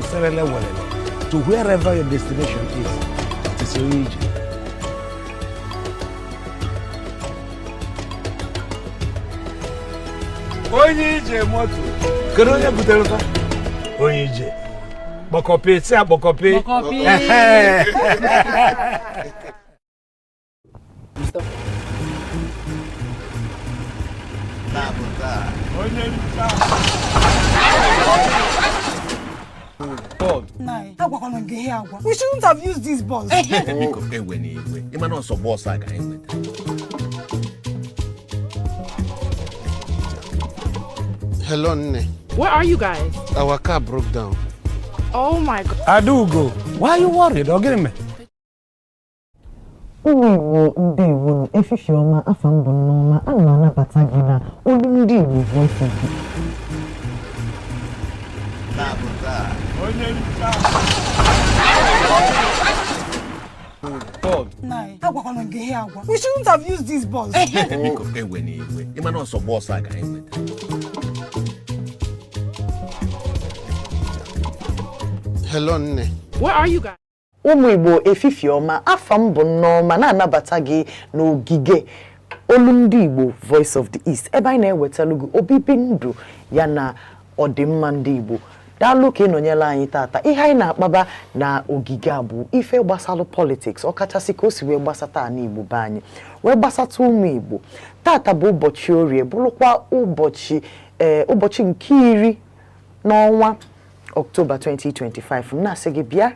to wherever your destination is. It's your region. Oyije moto. Keronya butelfa. Oyije. Bokopi, say bokopi. Bokopi. We shouldn't have used these balls. Hello, Nne. Where are you guys? Our car broke down. Oh my God. Adugo, why are you worried? Okay, me. Ndewo efishioma afambo noma anana batagina olundi ni voice We shouldn't have used these balls. Hello, Nne. Where are you guys? Ụmụ Igbo efifioma afambo noma na anabata gị n'ogige Olundi Igbo Voice of the East. Ebe anyị na-ewetalugu obibi ndụ ya na ọdịmma ndị Igbo. Daalụ ka ịnọnyela anyị tata. Ihe anyị na-akpaba na ogige a bụ ife gbasalụ politics, ọkachasị ka o si wee gbasata ana Igbo be anyị. Wee gbasata ụmụ Igbo. Tata bụ ụbọchị Orie, bụrụkwa ụbọchị nke 10 n'ọnwa October 2025. Na-asị gị bịa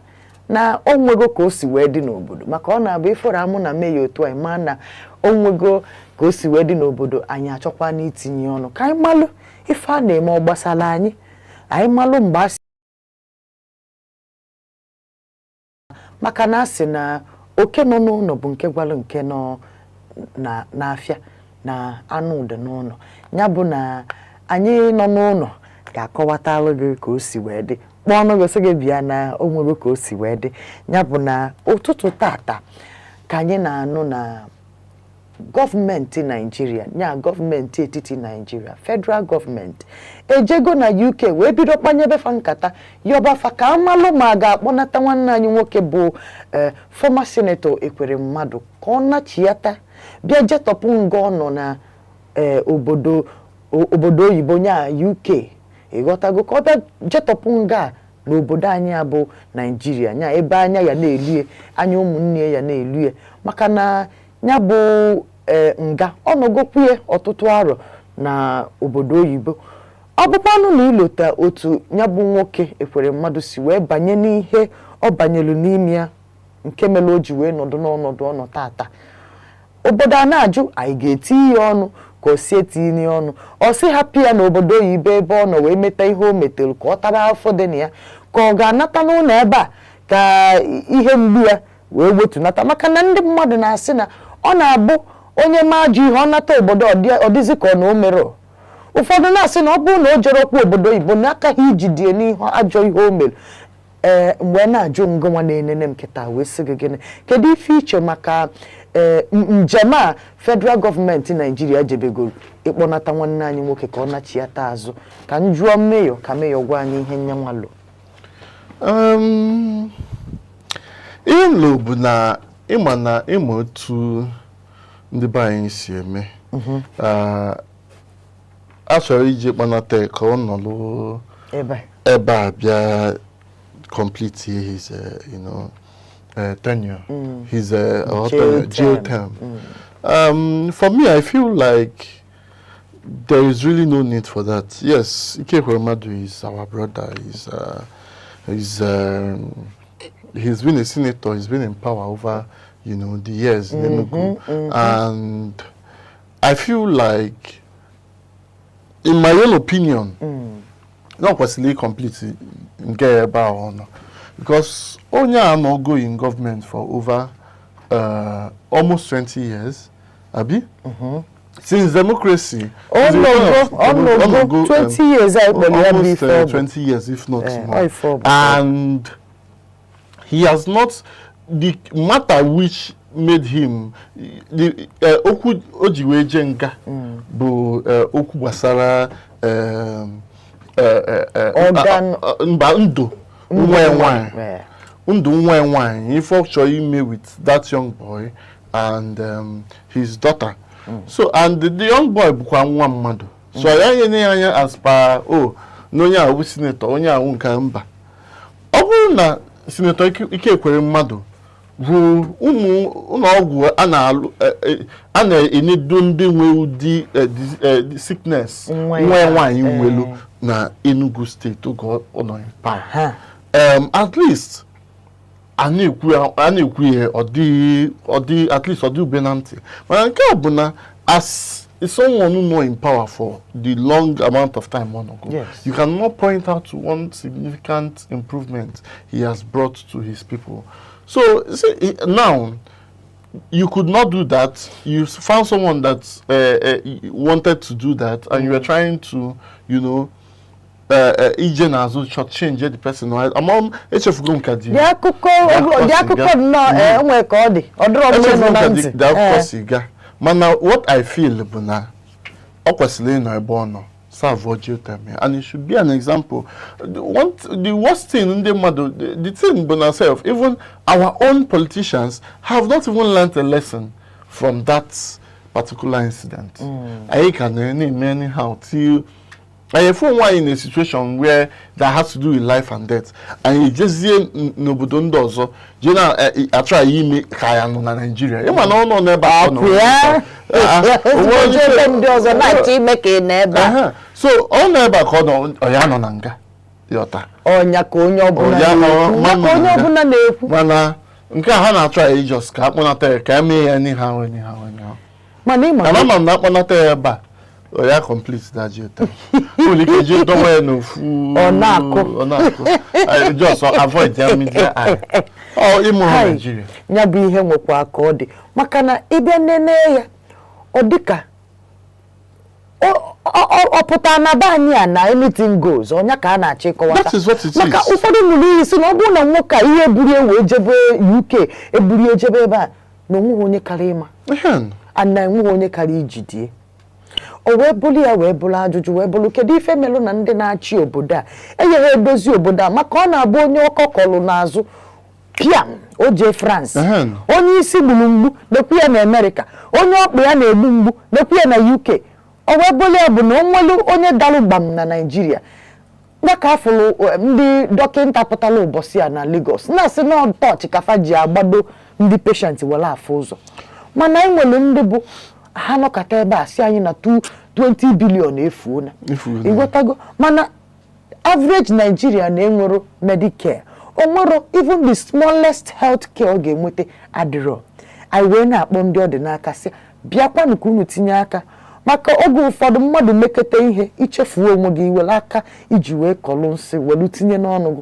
na onwego ka o si wee dị n'obodo, maka ọ na-abụ ifuru amụ na meya otu anyị ma na onwego ka o si wee dị n'obodo, anyị achọkwa n'itinye ọnụ ka anyị malụ ife a na-eme ọ gbasala anyị malụ mgbe asị maka na asị na oke nọ n'ụlọ bụ nke gwalụ nke nọ n'afịa na anụ ụda n'ụlọ. Ya bụ na anyị nọ n'ụlọ ga-akọwatalụ gị ka o si wee dị, kpọọnụ gosi gị bịa na onwere ka o si wee dị. Ya bụ na ụtụtụ tata ka anyị na-anụ na gọọmenti Nigeria, nya gọọmenti etiti Nigeria, federal gọọmenti ejego na UK wee bido kpanyebe fa nkata yọbafa ka amalụ ma ga-akpọnata nwanne anyị nwoke bụ former Senator Ekweremadu ka ọ nachiyata bịa jetọpụ nga ọ nọ na obodo oyibo nya UK. Ịghọtago ka ọ bịa jetọpụ nga n'obodo anyị abụ Nigeria, nya ebe anya ya na-elie anya ụmụnne ya na-elie, maka na nya bụ nga ọnọgokwue ọtụtụ arọ na obodo oyibo. Ọ bụkwanụ na ilota otu nya bụ nwoke Ekweremadu si wee banye n'ihe ọ banyelu n'ime ya nke mere o ji wee nọdụ n'ọnọdụ ọnọ tata. Obodo a na-ajụ anyị ga-eti ya ọnụ ka o si etinye ọnụ, ọ sị hapụ ya n'obodo oyibo ebe ọ nọ wee meta ihe o metere ka ọ tara afọ dị na ya, ka ọ ga-anata n'ụlọ ebe a ka ihe mgbu ya wee wetunata, maka na ndị mmadụ na-asị na ọ na-abụ onye ma ajụ ihe ọ nata obodo ọ dịzị ka ọ na o mere. Ụfọdụ na-asị na ọ bụrụ na o jere okwu obodo oyibo na akaghị ijidie n'ihe ajọ ihe o mere. Mgbe na-ajụ ngọnwa na-enene m kịta wee sị gị gịnị kedu ife iche maka njem a federal gọọmenti Nigeria jebegoro ịkpọnata nwanne anyị nwoke ka ọ nachiyata azụ, ka m jụọ meyọ ka meyọ gwa anyị ihe nyanwalụ. Ihe nlo bụ na ịma otu ndị be anyị si eme. A chọrọ iji kpọnata ka ọ nọlụ ebe a bịa complete his tenure, his jail term. For me, I feel like there is really no need for that. Yes, Ike Ekweremadu is our brother. He's been a senator. He's been in power over, the years in Enugu, and I feel like, in my own opinion, not personally completely because Onya not go in government for over almost 20 years, Abi. Since democracy, go 20 years, almost 20 years, if not more. And he has not, the matter which made him the Ojiwe Jenga bu Oku Basara Mbando if actually me with that young boy and his daughter. So and the young boy bukwa nwa mmadu. So anya as per no nya wu senator onya wu nka mba. Ọ na Senator Ike Ekweremadu bụ ụlọ ọgwụ a na-enedo ndị nwe ụdị sickness nwa nwaanyị nwelu na Enugu State oge ọ nọ power. At least a na-ekwu ihe at least ọ dị ube na ntị mana nke a bụ na as someone who know in power for the long amount of time on ago, yes. You cannot point out to one significant improvement he has brought to his people. So see, now you could not do that. You found someone that wanted to do that, and you were trying to, you know, change the person. Among HF Gumkadi. Mana what I feel buna okwesile no ebono serve geothermal, and it should be an example. The worst thing in the thing buna self, even our own politicians have not even learned a lesson from that particular incident. I can anyhow till I found one in a situation where that has to do with life and death, and you just see no budondo so you know I try me kaya no na Nigeria. You man no never so all never call no oyano nanga yota onya ko onye obuna na-ekwu mana nke ha na try just ka akpọnata ka eme anyhow mana na akpọnata eba oh, yeah, complete that jeta. Only can you don't wear no food. I just avoid the media eye. Oh, imo Nigeria. Nya bi ihe nwekwa aka ọ dị. Maka na ịbịa nene ya ọ dịka ọ pụta na be anyị a na anything goes. Onya ka a na-achị kọwata. That is what it is. Maka ụfọdụ mmiri isi na ọ bụrụ na nwoke a ihe eburu ewe ejebe UK eburu ejebe ebe a na onwe onye kara ịma. Ana enwe onye kara ijidie. O wee bụrụ ya wee bụrụ ajụjụ wee bụrụ kedu ife melụ na ndị na-achị obodo a enyere edozi obodo a maka ọ na-abụ onye ọkọkọlụ n'azụ piam oje France onye isi gburu mgbu nekwu ya na America onye ọkpụ ya na-egbu mgbu nekwu ya na UK o wee bụrụ ya bụ na onwelu onye dalụ gbam na Nigeria maka afụlụ ndị dọkịnta pụtara ụbọchị a na Lagos na-asị na ọtọchị kafa ji agbado ndị patient were afụ ụzọ mana enwelu ndị bụ ha nọkata ebe a si anyị na 20 billion efuona igwetago mana average Nigeria na-enwero Medicare onwero even the smallest health care ọ ga-enwete adịrọ anyị wee na-akpọ ndị ọdịnaka si bịakwanụ ka unu tinye aka maka oge ụfọdụ mmadụ mekete ihe ichefuo onwe gị iwere aka iji wee kọlụ nsị welu tinye n'ọnụ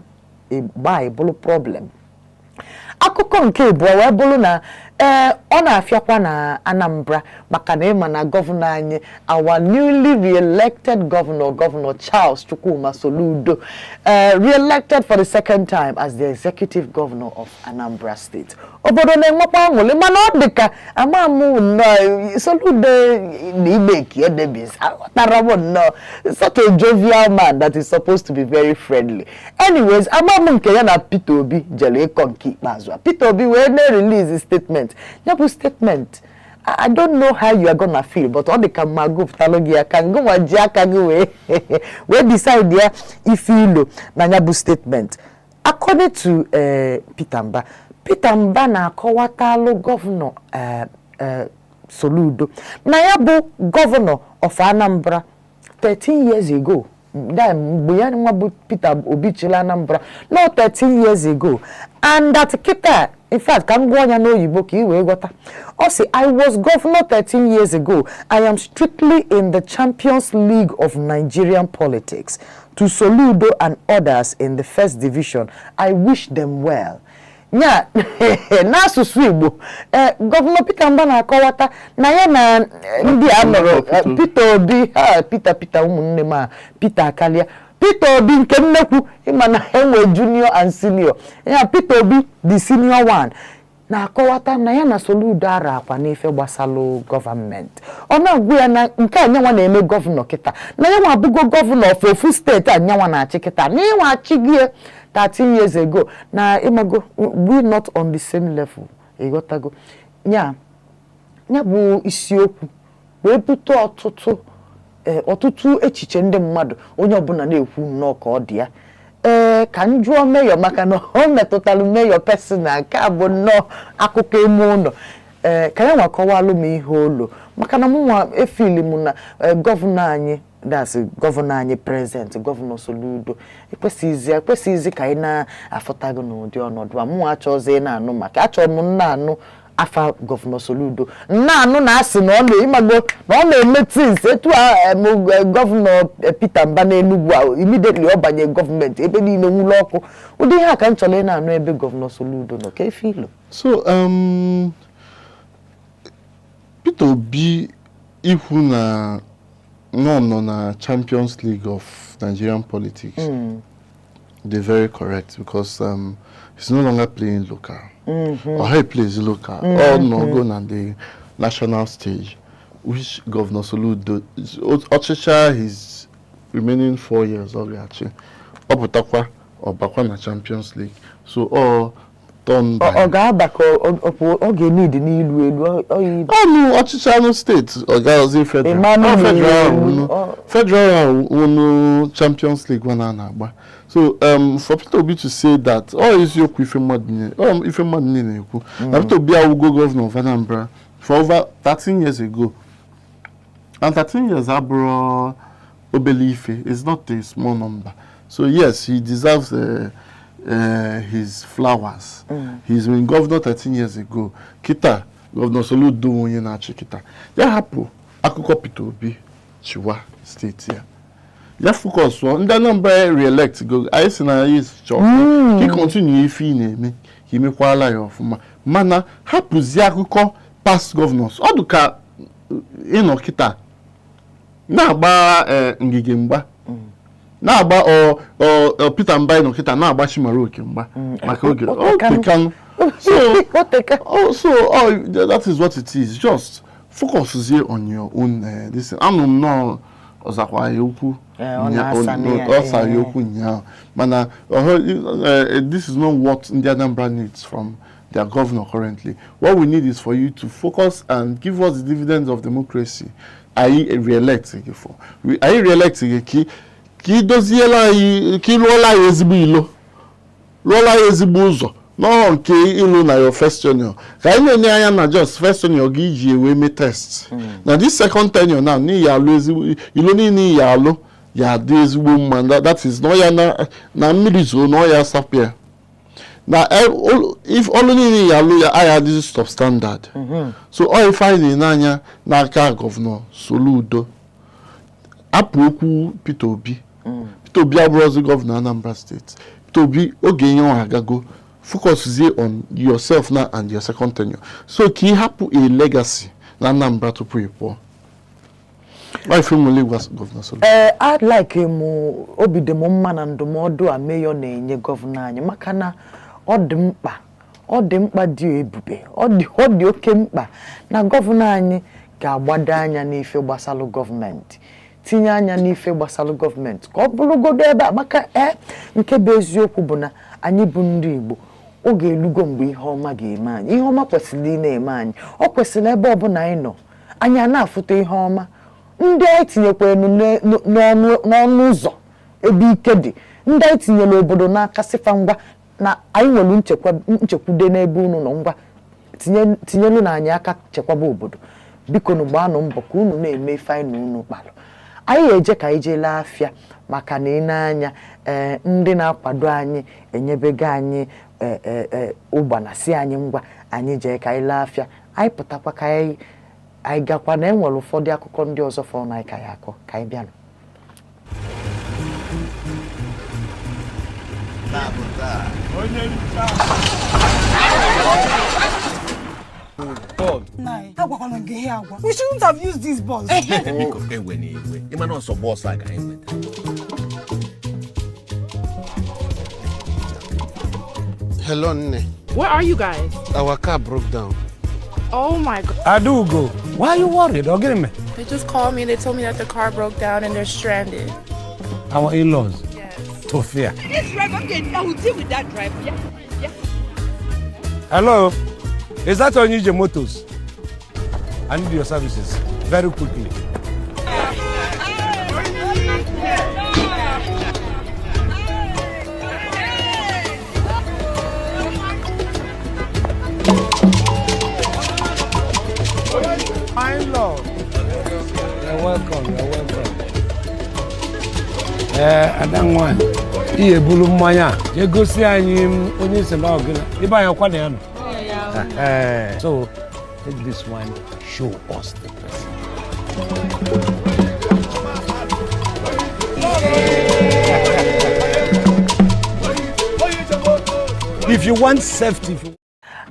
gị bụrụ problem. Akụkọ nke abụọ wee bụrụ na ọ na-afịakwa na Anambra maka na ịma na gọvanọ anyị our newly re-elected governor Charles Chukwuma Soludo re-elected for the second time as the executive governor of Anambra State. Obodo na-enwekwa aṅụrị mana ọ dịka amamụ nnọọ Soludo n'ime kie debis aghọtarabụ nnọọ such a jovial man that is supposed to be very friendly. Anyways, amamụ nke ya na Peter Obi jere ịkọ nke ikpeazụ. Peter Obi wee na-release statement. Yabu statement. I don't know how you are gonna feel, but all the kamago talogia can go we decide there if you na yabu statement. According to Peter Mba na kọwatalo governor Soludo. Na yabu governor of Anambra 13 years ago. Peter Obi chila Anambra no 13 years ago, and that kita in fact can go on no yiboki we gota. Also, I was governor 13 years ago. I am strictly in the Champions League of Nigerian politics. To Soludo and others in the first division, I wish them well. Nya na suswibo Governor Peter Mba na akọwata na ya na ndị anọrọ Peter Obi Peter ụmụnne ma Peter Akalia Peter Obi nke nnekwu ịma na enwe junior and senior ya Peter Obi the senior one na akọwata na ya na Soludo ara akwa n'ife gbasalụ government ọ na-agwụ ya na nke anyanwa na-eme governor kita na ya nwa abụgo governor of ofu steeti anyanwa na-achị kita na ịnwa achị gị 13 years ago. Na imago we not on the same level. Egotago. Nya bụ isiokwu wee bute ọtụtụ echiche ndị mmadụ onye ọbụla na-ekwu nnọọ ka ọ dị ya. Ka njụọ mayor maka na o metụtara mayor personal nke a bụ nnọọ akụkọ ime ụlọ. Ka ya nwa kọwalụ m ihe olu maka na m nwa efili m na gọvanọ anyị gọvanọ anyị prezident gọvanọ Soludo ekwesịghịzi ka anyị na-afụtago n'ụdị ọnọdụ a mụ achọzi na-anụ maka achọrọ m na-anụ afa gọvanọ Soludo na-anụ na asị na ọ na-eme tins etu gọvanọ Peter Mba n'Enugu ahụ immediately ọ banye gọọmenti ebe niile nwụlọ ọkụ ụdị ihe a ka m chọrọ na-anụ ebe gọvanọ Soludo nọ ka efe ilo. So Peter Obi ikwu na no na Champions League of Nigerian politics. They're very correct because he's no longer playing local. Or he plays local. Or no go on the national stage, which Governor Soludo Ochicha his remaining 4 years actually. Obutakwa or Bakwa na Champions League. So all done by Oga Abako oge need n'ilu elu no Ochicha state Oga Ozi federal won Champions League one na agba. So for Peter Obi to say that is your ife mmadụ na-ekwu na Peter Obi awugo governor of Anambra for over 13 years ago, and 13 years abụrụ obele ife is not a small number. So yes, he deserves his flowers. He's been governor 13 years ago. Kita Governor Soludo onye na-achị kita ya hapụ akụkọ Peter Obi chiwa steeti ya. Ya focus on ndị Anambra re-elect go anyị si na yes chọ he continue ife na-eme ka imekwala ya ọfụma mana hapụzi akụkọ past governors ọ dị ka ịnọ kịta na-agba ngige mgba na-agba Peter Mba ịnọ kịta na-agba Chimaroke mgba maka oge so that is what it is. Just focus here on your own this anụ nnọọ ọzakwa ya okwu mana this is not what India Anambra needs from their governor currently. What we need is for you to focus and give us the dividends of democracy. Are you re-electing for? Are you re-electing ki doziela ki rola ezigbo ilo rola ezigbo ụzọ no nke ilu na your first tenure ka anyị na-enye anya na just first tenure gị iji ewe me test na this second tenure now ni ya alụ ezigbo ilo ni ya alụ ya dị ezigbo mma that is no ya na mmiri zo no ya sapia na if all ni ya alụ ya aya this top standard so all find n'anya n'aka Governor Soludo apụ okwu Peter Obi Peter Obi abụrụzi Governor Anambra State. Peter Obi oge ihe ọ agago focus on yourself now and your second tenure. So ka ị hapụ a legacy na Anambra tupu ị pụọ. Why feel mo Lagos Governor Soludo? I'd like him obi dị m mma na ndụmọdụ a mayor na-enye gọvanọ anyị maka na ọ dị mkpa dị ebube ọ dị oke mkpa na gọvanọ anyị ga-agbado anya n'ife gbasalụ gọọmenti tinye anya n'ife gbasalụ gọọmenti ka ọ bụrụgodo ebe a maka nke bụ eziokwu bụ na anyị bụ ndị Igbo oge elugo mgbe ihe ọma ga-eme anyị ihe ọma kwesịrị na-eme anyị ọ kwesịrị ebe ọbụla anyị nọ anyị na-afụta ihe ọma ndị anyị tinyekwara n'ọnụ ụzọ ebe ike dị ndị anyị tinyere obodo n'aka sifa ngwa na anyị nwere nchekwude n'ebe unu nọ ngwa tinyelu na anyị aka chekwaba obodo biko nu gbaanụ mbọ ka unu na-eme ife anyị na unu kpalụ anyị eje ka anyị jee afịa maka na ịnanya ndị na-akwado anyị enyebego anyị ụgbana si anyị ngwa anyị jee ka anyị afịa anyị pụtakwa ka anyị gakwa na enwere ụfọdụ akụkọ ndị ọzọ fọrọ na anyị ka ya akọ ka anyị bịanụ. We shouldn't have used these balls. Hello, Nne. Where are you guys? Our car broke down. Oh my God. Adugo, why are you worried? Me. They just called me and they told me that the car broke down and they're stranded. Our in-laws. Yes. to fear. This driver, I will deal with that driver. Yeah. Hello? Is that on your Motors? I need your services very quickly. My lord. You're welcome. I don't want. Iye bulu mmanya. Je gosi anyi onye se na ogina. Iba ya kwa na ya no. So take this one, show us the person. If you want safety,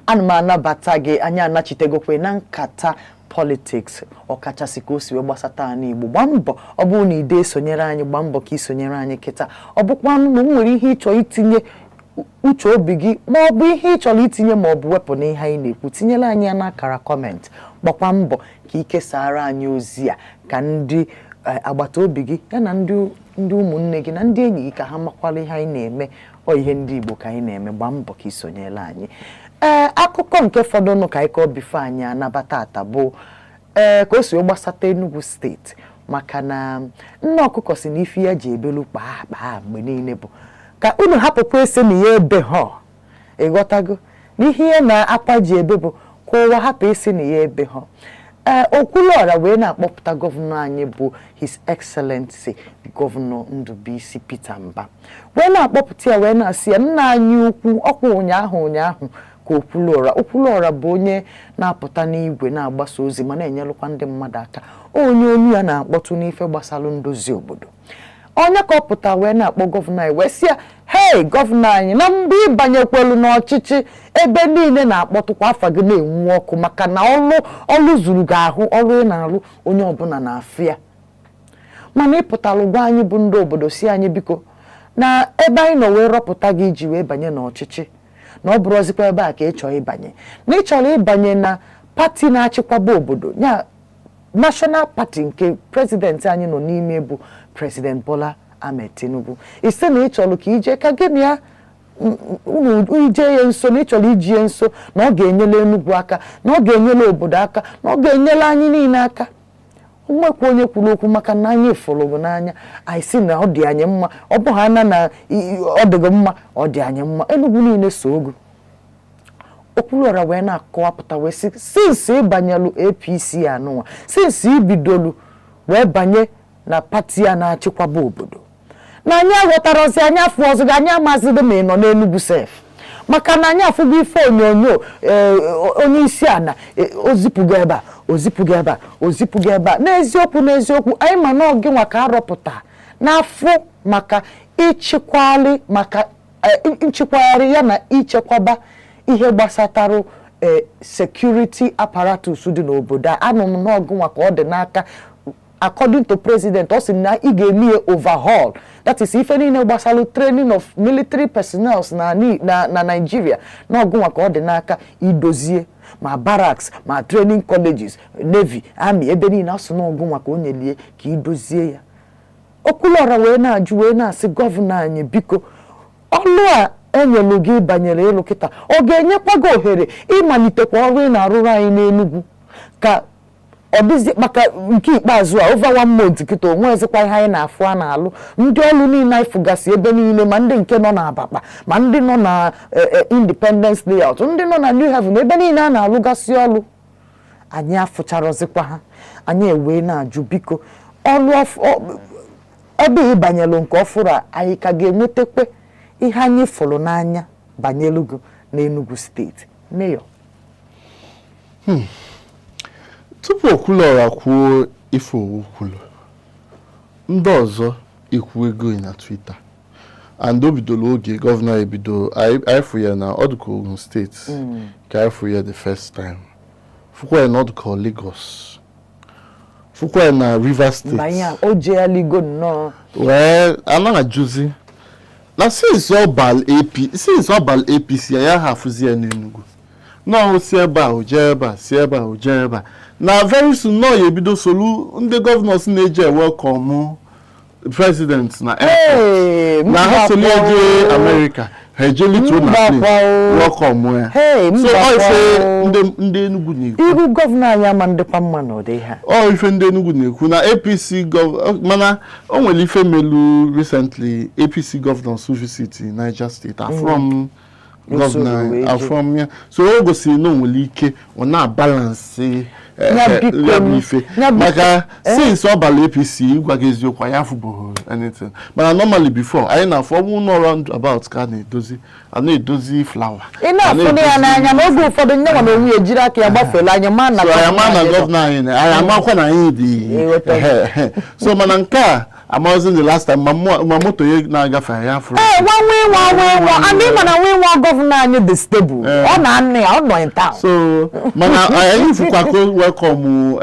Anumana batage anya nachitegokwe na nkata politics ọkachasị ka o si gbasata anyị Igbo gbambo ọ bụ na ide sonyere anyị gbambo ka isonyere anyị kịta ọ bụkwa na nwere ihe ịchọ itinye uche obi gị ma ọ bụ ihe ịchọrọ itinye ma ọ bụ wepụ na ihe anyị na-ekwu tinyere anyị na akara comment gbakwa mbọ ka ikesara anyị ozi a ka ndị agbata obi gị ya na ndị ụmụnne gị na ndị enyi gị ka ha makwala ihe anyị na-eme ọ ihe ndị Igbo ka anyị na-eme gbambo ka isonyere anyị akụkọ nke fọdụnụ ka ike obife anyị anabata ata bụ ka o si gbasata Enugu steeti maka na nne ọkụkọ si na ife ya ji ebelu kpaa mgbe niile bụ ka unu hapụkwa ese na ya ebe ha ịghọtago n'ihe ya na akwa ji ebe bụ ka ụwa hapụ ese na ya ebe ha Okwuluora wee na-akpọpụta gọvanọ anyị bụ His Excellency Gọvanọ Ndubuisi Peter Mba wee na-akpọpụta ya wee na-asị ya nna anyị ukwu ọkwa ụnyaahụ ka Okwuluora bụ onye na-apụta n'igwe na-agbasa ozi ma na-enyelụkwa ndị mmadụ aka onye ya na-akpọtụ n'ife gbasara ndozi obodo onye ka ọ pụta wee na-akpọ gọvanọ anyị wee sị ya hey gọvanọ anyị na mgbe ịbanyekwelu n'ọchịchị ebe niile na-akpọtụkwa afa gị na-enwu ọkụ maka na ọlụ zuru gị ahụ ọrụ ị na-alụ onye ọbụla na-afịa mana ịpụtalụ gwa anyị bụ ndị obodo si anyị biko na ebe anyị nọ wee rọpụta gị iji wee banye n'ọchịchị na ọ bụrụzikwa ebe a ka ị chọrọ ịbanye na ị chọrọ ịbanye na pati na-achịkwaba obodo ya National Party nke prezidenti anyị nọ n'ime bụ President Bola Ahmed Tinubu ise na ị chọrọ ka ije ka gị na ya unu ije ya nso na ị chọrọ iji ya nso na ọ ga-enyela Enugu aka na ọ ga-enyela obodo aka na ọ ga-enyela anyị niile aka nwekwa onye kwuru okwu maka na anyị fụrụ n'anya anyị si na ọ dị anyị mma ọ bụ ha na ọ dịghị mma ọ dị anyị mma Enugu niile so ogu Okwuluora wee na-akọwapụta wee sị since ịbanyelu APC anụnwa since ibidolu wee banye na pati a na-achịkwaba obodo na anyị aghọtarozi anyị afọ ọzọ gị anyị amazido ma ị nọ n'Enugu sef maka na anyị afụgo ife onyonyo onye isi ana ozipụga ebe a ozipụga ebe a n'eziokwu anyị ma na oge nwa ka arọpụta n'afọ maka nchikwagharị ya na ichekwaba ihe gbasatarụ security apparatus dị n'obodo anụ m n'ọgụ nwa ka ọ dị n'aka according to president ọ sị na ị ga-eme overhaul that is ife niile gbasara training of military personnel na Nigeria n'ọgụ nwa ka ọ dị n'aka idozie ma barracks ma training colleges navy army ebe niile asụ n'ọgụ nwa ka o nyelie ka idozie ya Okwuluora wee na-ajụ wee na-asị gọvanọ anyị biko ọlụ a enyelu gị banyere ịlụ kịta ọ ga-enyekwa gị ohere ịmalitekwa ọrụ ị na-arụrụ anyị n'Enugu ka ọ dịzi maka nke ikpeazụ a over 1 month kịta onwe ezikwa ihe anyị na-afụ a na-alụ ndị ọrụ niile anyị fụgasị ebe niile ma ndị nke nọ n'Abakpa ma ndị nọ na Independence Layout ndị nọ na New Haven ebe niile a na-alụgasị ọrụ anyị afụcharọzikwa ha anyị ewee na-ajụ biko ọrụ ebe ịbanyelụ nke ọfụrụ a anyị ka ga-enwetakwa ihe anyị fụrụ n'anya banyelu gị n'Enugu steeti Mayor tupu Okwuluora kwuo ife okwulu ndị ọzọ ikwu ego na Twitter and o bidoro oge gọvanọ ebido anyị fụ ya na ọdụkọ Ogun steeti ka anyị fụ ya the first time fụkwa ya na ọdụkọ Lagos fụkwa ya na Rivers State banya o jealigo nnọọ wee anaghị ajụzi na since ọbal APC ya hafụzi ya n'Enugu no si ebe a oje ebe a si ebe a oje ebe a na very soon no ya ebido solu ndị governors na-eje welcome president na airport na ha solege America hejeli to na plane welcome so I say ndị Enugu ni ihu governor anya ma ndekwa mma no dey ha ife ndị Enugu na-ekwu na APC mana o nwere ife melu recently APC governors who visit Niger State are from governor are from here so o gosi no nwere ike ọ na balance maka since ọbala APC ịgwa gị eziokwu ya fụbụ anything but normally before anyị na-afọ no round about ka na-edozi flower na-afụnụ ya n'anya n'oge ụfọdụ nye nwa onwe ejiri aka ya gbafela anya ma na gọvanọ anyị amakwa na anyị dị so mana nke a amazing the last time ma moto ye na-agafe ya fụrụ anyị mana nwa gọvanọ anyị dị stable ọ na-anị ya ọ nọ in town so mana anyị fụkwa ko welcome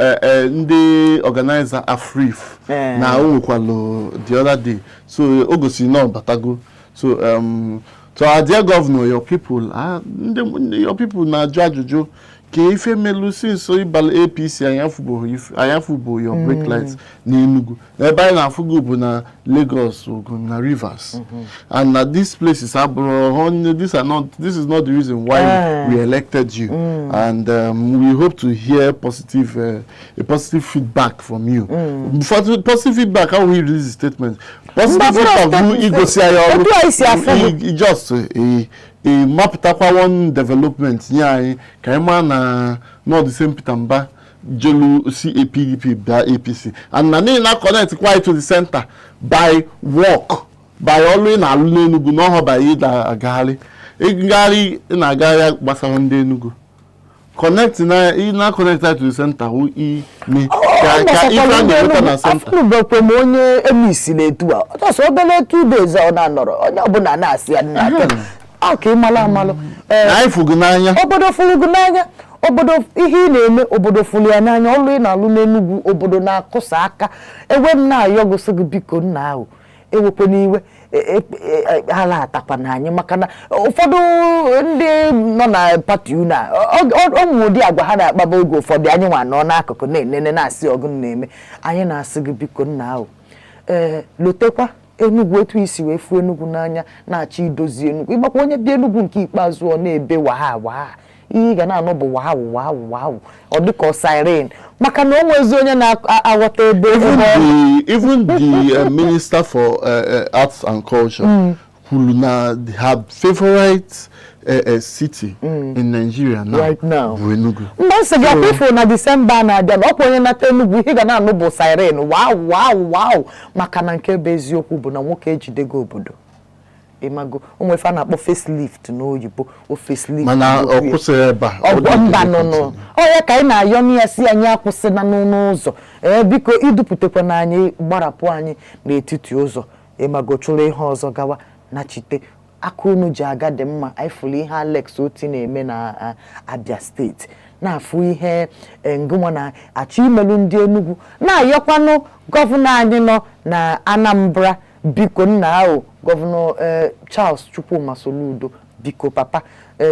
ndị organizer Afrif na o nwekwalo the other day so o gosi no batago so to our dear governor your people na ajụjụ ka ife melu since ibal APC ayafubo your brake lights na Enugu ebe anyị na-afụgo bụ na Lagos Ogun na Rivers and these places this is not the reason why we elected you and we hope to hear a positive feedback from you positive feedback how we release the statement positive feedback you go see just mapụtakwa one development nye anyị ka anyị ma na not the same Peter Mba jelu CAPDP by APC and na na connect quite to the center by walk by always na alụ n'Enugu no ho by ida agari na agari gbasara ndị Enugu connect na connect to the center who me ka ifa na na center afụbekwe m onye emisi na-etu a just obele 2 days ọ na-anọrọ onye ọbụla na-asị ya na okay malụ anyị fugu n'anya obodo fugu n'anya obodo ihe na-eme obodo fulu ya n'anya ọlụ ị na-alụ n'Enugu obodo na-akụsa aka ewe m na-ayọ gosi gị biko nna ahụ ewekwe n'iwe ala atakwa n'anya maka na ụfọdụ ndị nọ na pati una ọnwụ ụdị agwa ha na-akpaba oge ụfọdụ anyị nwa nọ n'akụkụ na-enene na-asị ọgụ na-eme anyị na-asị gị biko nna ahụ lotekwa Enugu etu isi wee fu Enugu n'anya na-achị idozi Enugu ịgbakwa onye bi Enugu nke ikpeazụ ọ na-ebe waha ihe ga na-anọ bụ waha ọ dịka siren maka na o nwezi onye na-aghọta ebe even the minister for arts and culture who have favorite city in Nigeria now right now Enugu mgbe ga people na December na-abịa na ọkwa onye na Enugu ihe ga na-anụ bụ siren wow maka na nke bụ eziokwu bụ na nwoke ejidego obodo ịmago onwe fa na-akpọ facelift n'oyibo o facelift mana ọ kwụsịrị ebe mba nọ ya ka anyị na-ayọ n'iya si anyị akwụsị na n'ụzọ biko idupụtakwa na anyị gbarapụ anyị n'etiti ụzọ ịmago chụrụ ihe ọzọ gawa na chite aka unu ji aga dị mma anyị fụrụ ihe Alex Oti na-eme na Abia steeti na-afụ ihe ngụnwa na-achọ imelu ndị Enugu na-ayọkwanụ gọvanọ anyị nọ na Anambra biko nna ahụ gọvanọ Charles Chukwuma Soludo biko papa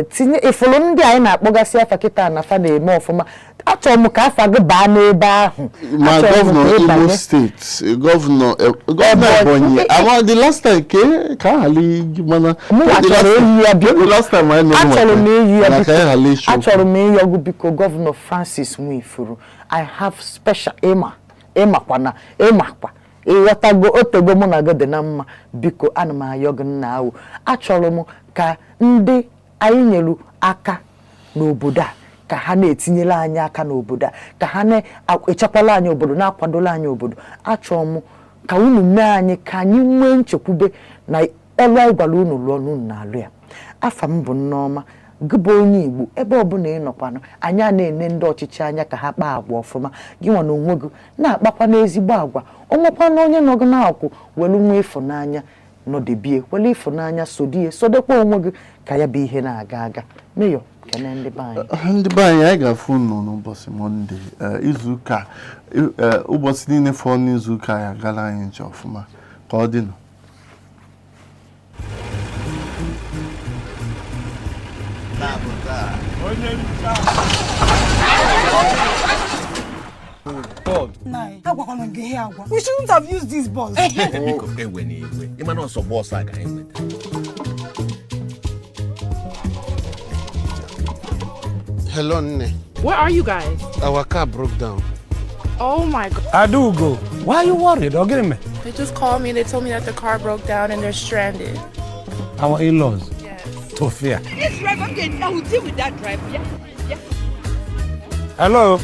tinye ifụlụ ndị anyị na-akpọgasị afa kịta na fa na-eme ọfụma achọrọ m ka afa gị baa n'ebe ahụ ma gọvanọ Imo steeti gọvanọ Ebonyi ama the last time ka hali mana achọrọ eyi ya biko last time I know achọrọ m eyi ya biko achọrọ m eyi ọgụ biko gọvanọ Francis Nwifuru I have special ịmakwa ịghọtago otego mụ na gị dị na mma biko ana m ayọ gị nna ahụ achọrọ m ka ndị anyị nyelu aka n'obodo a ka ha na-etinyere anyị aka n'obodo a ka ha na-echekwala anyị obodo na-akwadola anyị obodo achọrọ m ka unu mee anyị ka anyị nwee nchekwube na ọlụ anyị gwara unu lụọ n'unu na-alụ ya afa m bụ Nneọma gị bụ onye Igbo ebe ọbụla ị nọkwanụ anyị na-ene ndị ọchịchị anya ka ha kpaa agwa ọfụma gị nwa na onwe gị na-akpakwa n'ezigbo agwa onwekwa na onye nọ gị na-akwụ welu nwa ịfụnanya nọdebie welu ịfụnanya sodie sodekwa onwe gị ka ya bụ ihe na-aga aga meyo kene ndị be anyị anyị ga-afụ unu n'ụbọchị Mọnde izuụka ụbọchị niile fọ n'izuụka ya gara anyị nche ọfụma ka ọ dịnụ God. Nah, we shouldn't have used these balls. Hello, Nne. Where are you guys? Our car broke down. Oh my God. Adugo, why are you worried? Me. They just called me. They told me that the car broke down and they're stranded. Our in-laws. Yes. Sophia. This driver can now deal with that driver. Yeah. Hello.